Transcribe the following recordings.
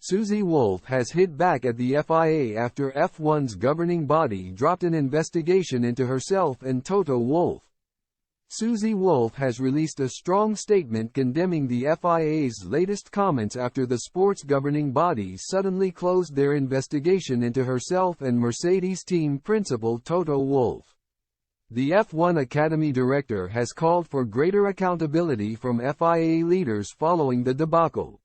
Susie Wolff has hit back at the FIA after F1's governing body dropped an investigation into herself and Toto Wolff. Susie Wolff has released a strong statement condemning the FIA's latest comments after the sport's governing body suddenly closed their investigation into herself and Mercedes team principal Toto Wolff. The F1 Academy director has called for greater accountability from FIA leaders following the debacle.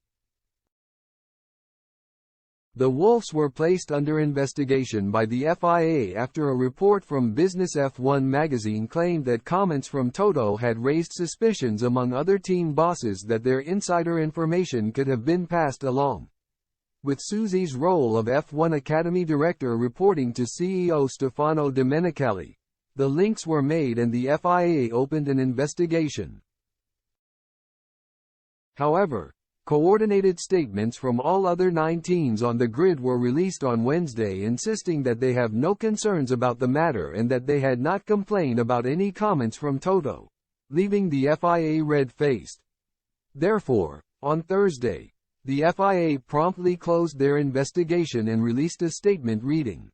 The Wolffs were placed under investigation by the FIA after a report from Business F1 magazine claimed that comments from Toto had raised suspicions among other team bosses that their insider information could have been passed along. With Susie's role of F1 Academy director reporting to CEO Stefano Domenicali, the links were made and the FIA opened an investigation. However, coordinated statements from all other 9 teams on the grid were released on Wednesday insisting that they have no concerns about the matter and that they had not complained about any comments from Toto, leaving the FIA red-faced. Therefore, on Thursday, the FIA promptly closed their investigation and released a statement reading: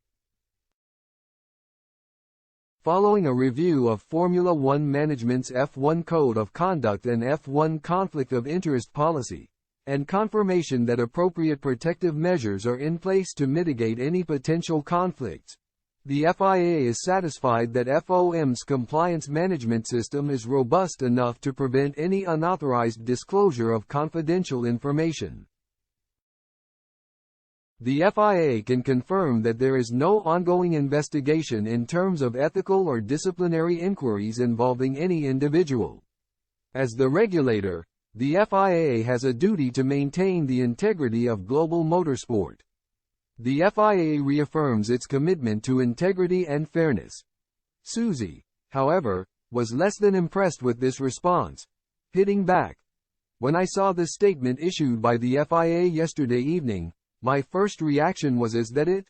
following a review of Formula One management's F1 Code of Conduct and F1 Conflict of Interest policy, and confirmation that appropriate protective measures are in place to mitigate any potential conflicts, the FIA is satisfied that FOM's compliance management system is robust enough to prevent any unauthorized disclosure of confidential information. The FIA can confirm that there is no ongoing investigation in terms of ethical or disciplinary inquiries involving any individual. As the regulator, the FIA has a duty to maintain the integrity of global motorsport. The FIA reaffirms its commitment to integrity and fairness. Susie, however, was less than impressed with this response, hitting back. When I saw the statement issued by the FIA yesterday evening, my first reaction was is that it?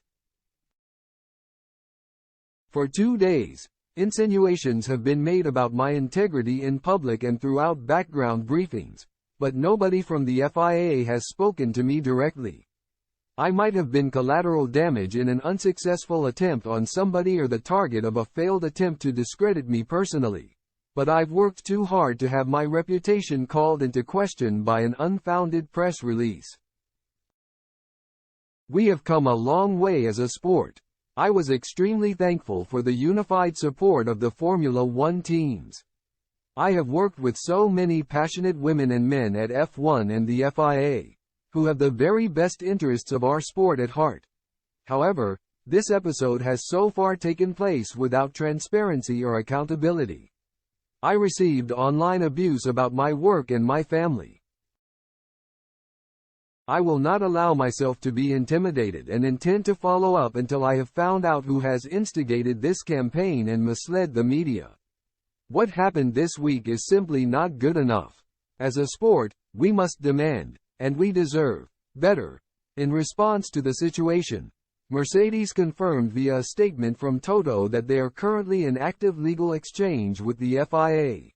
For 2 days, insinuations have been made about my integrity in public and throughout background briefings, but nobody from the FIA has spoken to me directly. I might have been collateral damage in an unsuccessful attempt on somebody or the target of a failed attempt to discredit me personally, but I've worked too hard to have my reputation called into question by an unfounded press release. We have come a long way as a sport. I was extremely thankful for the unified support of the Formula One teams. I have worked with so many passionate women and men at F1 and the FIA, who have the very best interests of our sport at heart. However, this episode has so far taken place without transparency or accountability. I received online abuse about my work and my family. I will not allow myself to be intimidated and intend to follow up until I have found out who has instigated this campaign and misled the media. What happened this week is simply not good enough. As a sport, we must demand, and we deserve, better. In response to the situation, Mercedes confirmed via a statement from Toto that they are currently in active legal exchange with the FIA.